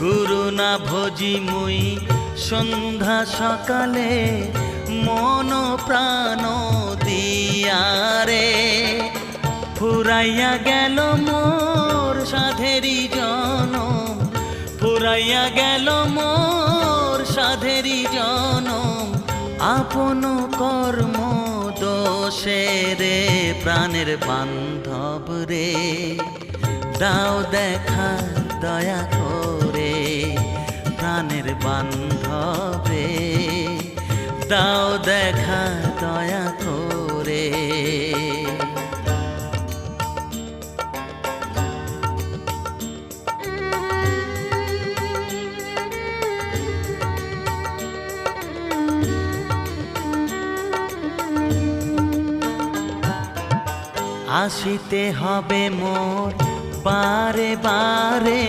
গুরু না ভজি মুই সন্ধ্যা সকালে মন প্রাণ দিয়ারে ফুরাইয়া গেল মোর সাধেরি জনম ফুরাইয়া গেল মোর সাধেরি জনম আপন কর্ম দোষে রে প্রাণের বান্ধব রে দাও দেখা দয়া করে প্রাণের বান্ধব রে দাও দেখা দয়া করে আসিতে হবে মোর বারে বারে